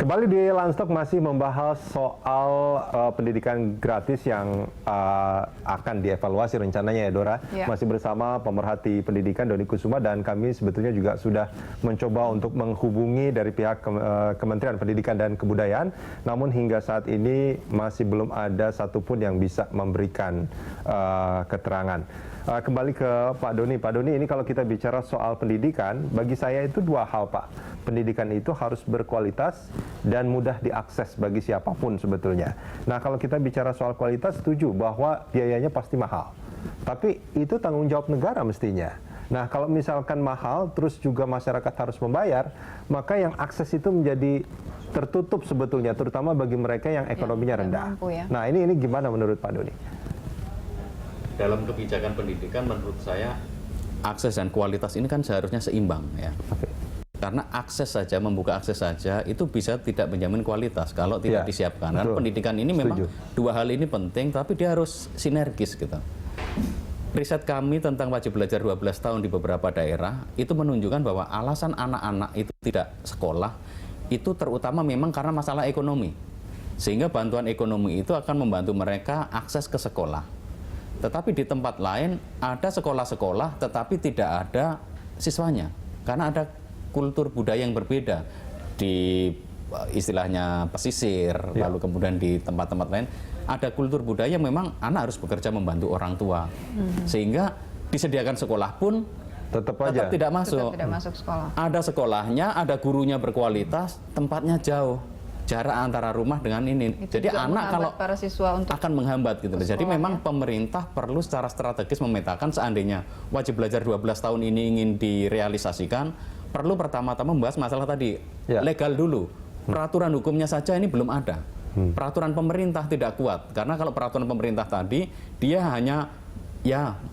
Kembali di Landstalk masih membahas soal pendidikan gratis yang akan dievaluasi rencananya ya Dora. Ya. Masih bersama pemerhati pendidikan Doni Kusuma dan kami sebetulnya juga sudah mencoba untuk menghubungi dari pihak Kementerian Pendidikan dan Kebudayaan. Namun hingga saat ini masih belum ada satupun yang bisa memberikan keterangan. Kembali ke Pak Doni. Pak Doni, ini kalau kita bicara soal pendidikan, bagi saya itu dua hal Pak. Pendidikan itu harus berkualitas dan mudah diakses bagi siapapun sebetulnya. Nah, kalau kita bicara soal kualitas, setuju bahwa biayanya pasti mahal. Tapi itu tanggung jawab negara mestinya. Nah, kalau misalkan mahal, terus juga masyarakat harus membayar, maka yang akses itu menjadi tertutup sebetulnya, terutama bagi mereka yang ekonominya rendah. Mampu, ya. Nah, ini gimana menurut Pak Doni? Dalam kebijakan pendidikan menurut saya akses dan kualitas ini kan seharusnya seimbang ya. Oke. Karena akses saja, membuka akses saja itu bisa tidak menjamin kualitas kalau tidak disiapkan. Karena pendidikan ini memang dua hal ini penting, tapi dia harus sinergis gitu. Riset kami tentang wajib belajar 12 tahun di beberapa daerah itu menunjukkan bahwa alasan anak-anak itu tidak sekolah itu terutama memang karena masalah ekonomi. Sehingga bantuan ekonomi itu akan membantu mereka akses ke sekolah. Tetapi di tempat lain ada sekolah-sekolah tetapi tidak ada siswanya karena ada kultur budaya yang berbeda di istilahnya pesisir, lalu kemudian di tempat-tempat lain ada kultur budaya yang memang anak harus bekerja membantu orang tua sehingga disediakan sekolah pun tetap tidak masuk. Tetap tidak masuk sekolah. Ada sekolahnya, ada gurunya berkualitas, tempatnya jauh. Jarak antara rumah dengan ini. Itu jadi juga anak kalau para siswa untuk akan menghambat gitu. Jadi memang pemerintah perlu secara strategis memetakan seandainya wajib belajar 12 tahun ini ingin direalisasikan, perlu pertama-tama membahas masalah tadi. Legal dulu. Peraturan hukumnya saja ini belum ada. Peraturan pemerintah tidak kuat karena kalau peraturan pemerintah tadi dia hanya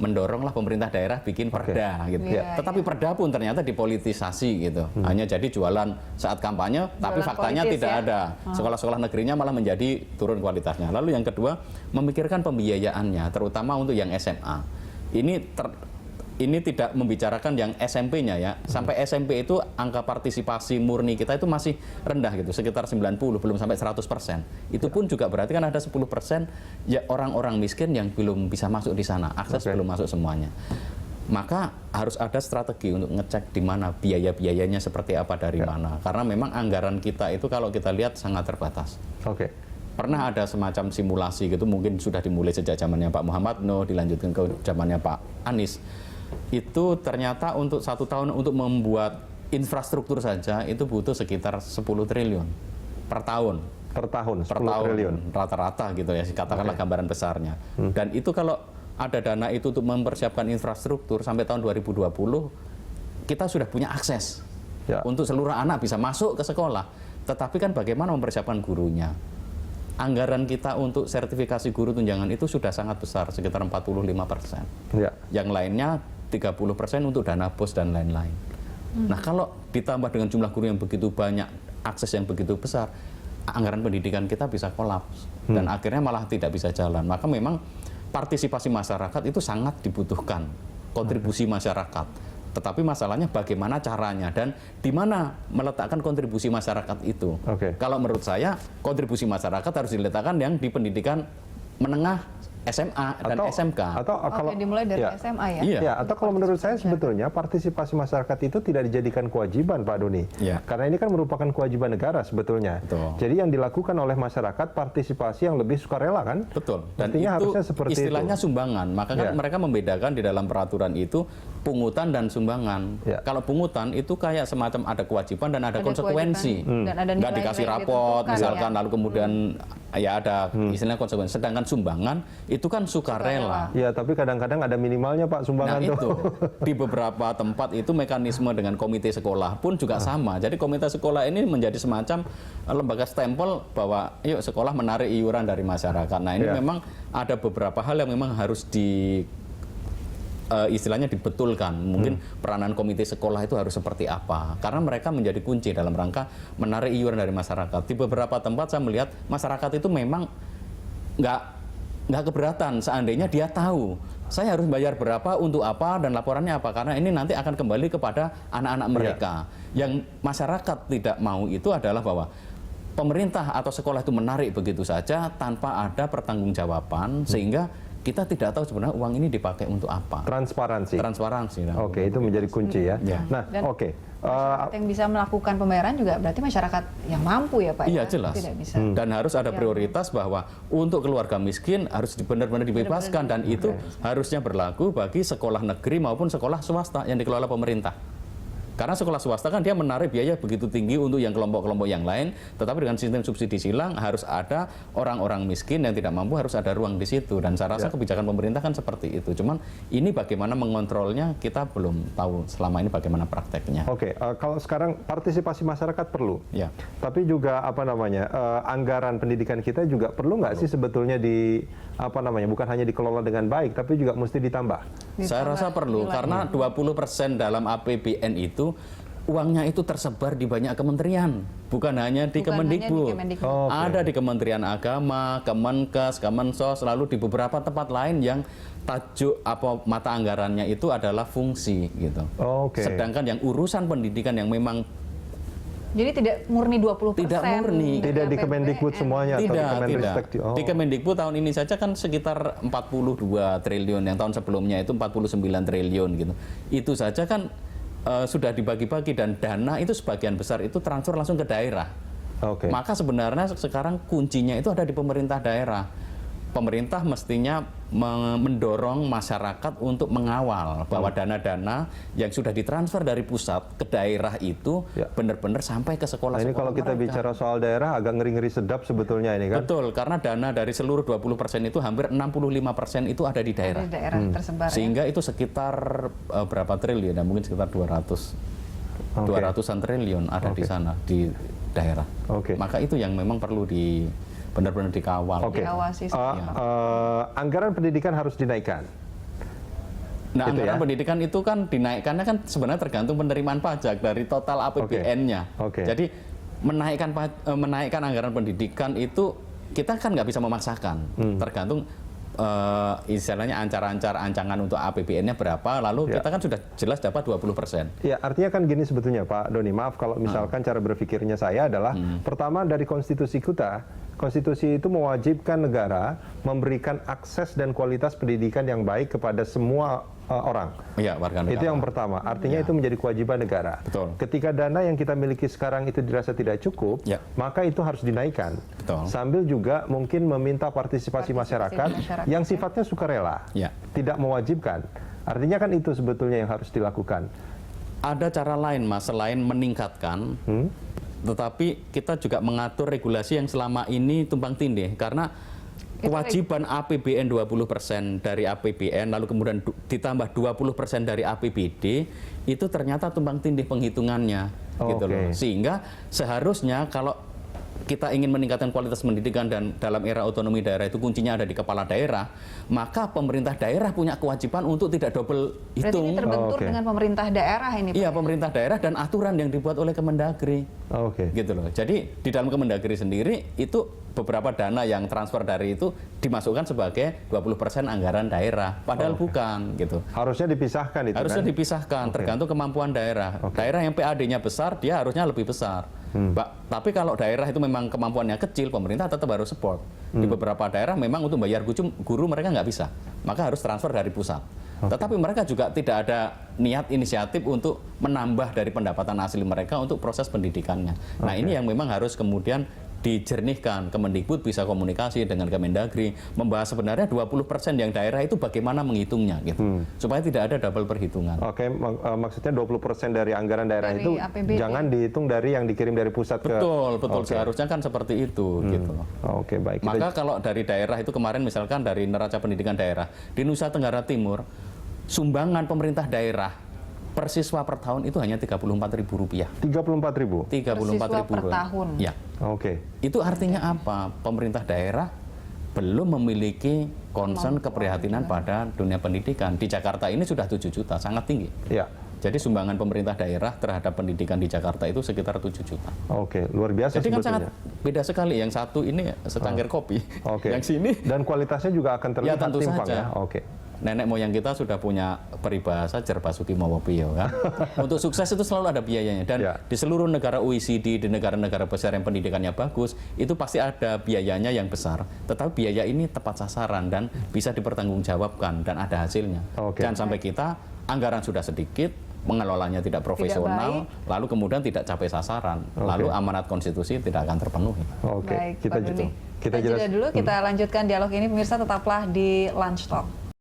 mendoronglah pemerintah daerah bikin perda gitu. Tetapi perda pun ternyata dipolitisasi gitu. Hanya jadi jualan saat kampanye, tapi faktanya tidak ada. Sekolah-sekolah negerinya malah menjadi turun kualitasnya. Lalu yang kedua, memikirkan pembiayaannya, terutama untuk yang SMA. Ini tidak membicarakan yang SMP-nya ya. Sampai SMP itu angka partisipasi murni kita itu masih rendah gitu, sekitar 90, belum sampai 100%. Itu pun juga berarti kan ada 10% ya orang-orang miskin yang belum bisa masuk di sana, akses belum masuk semuanya. Maka harus ada strategi untuk ngecek di mana biaya-biayanya seperti apa dari mana. Karena memang anggaran kita itu kalau kita lihat sangat terbatas. Pernah ada semacam simulasi gitu, mungkin sudah dimulai sejak zamannya Pak Muhammad Nuh, dilanjutkan ke zamannya Pak Anies. Itu ternyata untuk 1 tahun untuk membuat infrastruktur saja itu butuh sekitar 10 triliun per tahun. Per tahun, 10 triliun. Rata-rata gitu ya, katakanlah gambaran besarnya. Dan itu kalau ada dana itu untuk mempersiapkan infrastruktur sampai tahun 2020, kita sudah punya akses untuk seluruh anak bisa masuk ke sekolah. Tetapi kan bagaimana mempersiapkan gurunya? Anggaran kita untuk sertifikasi guru tunjangan itu sudah sangat besar, sekitar 45%. Yang lainnya 30% untuk dana bos dan lain-lain. Nah, kalau ditambah dengan jumlah guru yang begitu banyak, akses yang begitu besar, anggaran pendidikan kita bisa kolaps dan akhirnya malah tidak bisa jalan. Maka memang partisipasi masyarakat itu sangat dibutuhkan, kontribusi masyarakat. Tetapi masalahnya bagaimana caranya dan di mana meletakkan kontribusi masyarakat itu. Kalau menurut saya kontribusi masyarakat harus diletakkan yang di pendidikan menengah, SMA dan SMK. Atau kalau dimulai dari SMA ya. Atau kalau menurut saya sebetulnya partisipasi masyarakat itu tidak dijadikan kewajiban Pak Doni. Karena ini kan merupakan kewajiban negara sebetulnya. Jadi yang dilakukan oleh masyarakat partisipasi yang lebih sukarela kan? Dan artinya itu harusnya seperti istilahnya sumbangan. Maka kan mereka membedakan di dalam peraturan itu pungutan dan sumbangan. Kalau pungutan itu kayak semacam ada kewajiban dan ada konsekuensi. Nggak dikasih rapot misalkan, lalu kemudian ada istilahnya konsekuensi. Sedangkan sumbangan itu kan sukarela. Ya, tapi kadang-kadang ada minimalnya Pak sumbangan itu. Di beberapa tempat itu mekanisme dengan komite sekolah pun juga sama. Jadi komite sekolah ini menjadi semacam lembaga stempel bahwa yuk sekolah menarik iuran dari masyarakat. Nah, ini memang ada beberapa hal yang memang harus istilahnya dibetulkan. Mungkin peranan komite sekolah itu harus seperti apa. Karena mereka menjadi kunci dalam rangka menarik iuran dari masyarakat. Di beberapa tempat saya melihat masyarakat itu memang nggak keberatan seandainya dia tahu saya harus bayar berapa untuk apa dan laporannya apa, karena ini nanti akan kembali kepada anak-anak mereka. Yang masyarakat tidak mau itu adalah bahwa pemerintah atau sekolah itu menarik begitu saja tanpa ada pertanggungjawaban, sehingga kita tidak tahu sebenarnya uang ini dipakai untuk apa. Transparansi. Transparansi. Oke, itu menjadi kunci ya. Nah, oke. Masyarakat yang bisa melakukan pembayaran juga berarti masyarakat yang mampu ya Pak? Iya, ya? jelas. Tidak bisa. Dan harus ada prioritas bahwa untuk keluarga miskin harus benar-benar dibebaskan, dan itu harusnya berlaku bagi sekolah negeri maupun sekolah swasta yang dikelola pemerintah. Karena sekolah swasta kan dia menarik biaya begitu tinggi untuk yang kelompok-kelompok yang lain, tetapi dengan sistem subsidi silang harus ada orang-orang miskin yang tidak mampu, harus ada ruang di situ. Dan saya rasa kebijakan pemerintah kan seperti itu. Cuman ini bagaimana mengontrolnya kita belum tahu selama ini bagaimana prakteknya. Oke, kalau sekarang partisipasi masyarakat perlu, Ya. tapi juga anggaran pendidikan kita juga perlu nggak sih sebetulnya bukan hanya dikelola dengan baik, tapi juga mesti ditambah. Saya rasa perlu, karena 20% dalam APBN itu uangnya itu tersebar di banyak kementerian, bukan hanya di Kemendikbud. Ada di Kementerian Agama, Kemenkes, Kemensos, lalu di beberapa tempat lain yang tajuk mata anggarannya itu adalah fungsi gitu. Sedangkan yang urusan pendidikan yang memang jadi tidak murni 20%. Tidak murni. Tidak di Kemendikbud semuanya atau di Kemenristek. Di Kemendikbud tahun ini saja kan sekitar 42 triliun, yang tahun sebelumnya itu 49 triliun gitu. Itu saja kan sudah dibagi-bagi, dan dana itu sebagian besar itu transfer langsung ke daerah. Maka sebenarnya sekarang kuncinya itu ada di pemerintah daerah. Pemerintah mestinya mendorong masyarakat untuk mengawal bahwa dana-dana yang sudah ditransfer dari pusat ke daerah itu benar-benar sampai ke sekolah-sekolah. Ini kalau kita bicara soal daerah agak ngeri-ngeri sedap sebetulnya ini kan. Betul, karena dana dari seluruh 20% itu hampir 65% itu ada di daerah. Di daerah tersebar. Sehingga itu sekitar berapa triliun? Ya, mungkin sekitar 200-an triliun ada di sana di daerah. Maka itu yang memang perlu benar-benar dikawal. Diawasi. Anggaran pendidikan harus dinaikkan. Nah, anggaran pendidikan itu kan dinaikkannya kan sebenarnya tergantung penerimaan pajak dari total APBN-nya. Jadi menaikkan anggaran pendidikan itu kita kan nggak bisa memaksakan, tergantung istilahnya ancangan untuk APBN-nya berapa, lalu kita kan sudah jelas dapat 20%. Ya, artinya kan gini sebetulnya Pak Doni, maaf kalau misalkan cara berpikirnya saya adalah pertama dari konstitusi kita. Konstitusi itu mewajibkan negara memberikan akses dan kualitas pendidikan yang baik kepada semua orang. Iya, warga negara. Itu yang pertama. Artinya itu menjadi kewajiban negara. Betul. Ketika dana yang kita miliki sekarang itu dirasa tidak cukup, maka itu harus dinaikkan. Betul. Sambil juga mungkin meminta partisipasi masyarakat yang sifatnya sukarela, tidak mewajibkan. Artinya kan itu sebetulnya yang harus dilakukan. Ada cara lain, Mas, selain meningkatkan. Tetapi kita juga mengatur regulasi yang selama ini tumpang tindih, karena kewajiban APBN 20% dari APBN lalu kemudian ditambah 20% dari APBD itu ternyata tumpang tindih penghitungannya gitu loh. Sehingga seharusnya kalau kita ingin meningkatkan kualitas pendidikan dan dalam era otonomi daerah itu kuncinya ada di kepala daerah, maka pemerintah daerah punya kewajiban untuk tidak double hitung. Berarti ini terbentur dengan pemerintah daerah ini Pak? Iya, pemerintah daerah dan aturan yang dibuat oleh Kemendagri. Gitu loh. Jadi di dalam Kemendagri sendiri itu beberapa dana yang transfer dari itu dimasukkan sebagai 20% anggaran daerah, padahal bukan gitu. Harusnya dipisahkan itu. Harusnya dipisahkan, tergantung kemampuan daerah. Daerah yang PAD-nya besar, dia harusnya lebih besar. Tapi kalau daerah itu memang kemampuannya kecil, pemerintah tetap harus support. Di beberapa daerah memang untuk bayar guru mereka nggak bisa, maka harus transfer dari pusat. Tetapi mereka juga tidak ada niat inisiatif untuk menambah dari pendapatan asli mereka untuk proses pendidikannya. Nah, ini yang memang harus kemudian dijernihkan. Kemendikbud bisa komunikasi dengan Kemendagri, membahas sebenarnya 20% yang daerah itu bagaimana menghitungnya gitu. Supaya tidak ada double perhitungan. Maksudnya 20% dari anggaran daerah dari itu APBD. Jangan dihitung dari yang dikirim dari pusat ke... Betul. Seharusnya kan seperti itu gitu. Baik. Maka kalau dari daerah itu kemarin misalkan dari neraca pendidikan daerah di Nusa Tenggara Timur, sumbangan pemerintah daerah per siswa per tahun itu hanya Rp34.000. 34.000? 34.000 per tahun? Ya. Itu artinya apa? Pemerintah daerah belum memiliki concern keprihatinan pada dunia pendidikan. Di Jakarta ini sudah 7 juta, sangat tinggi. Jadi sumbangan pemerintah daerah terhadap pendidikan di Jakarta itu sekitar 7 juta. Luar biasa. Jadi kan sebetulnya. sangat beda sekali. Yang satu ini secangkir kopi, yang sini dan kualitasnya juga akan terlihat tentu timpang saja. ya. nenek moyang kita sudah punya peribahasa Jerbasuki Mawapiyo kan. Untuk sukses itu selalu ada biayanya dan di seluruh negara OECD, di negara-negara besar yang pendidikannya bagus, itu pasti ada biayanya yang besar. Tetapi biaya ini tepat sasaran dan bisa dipertanggungjawabkan dan ada hasilnya. Jangan sampai kita anggaran sudah sedikit, pengelolanya tidak profesional, lalu kemudian tidak capai sasaran, lalu amanat konstitusi tidak akan terpenuhi. Baik, kita jeda dulu, kita lanjutkan dialog ini, pemirsa tetaplah di Lunch Talk.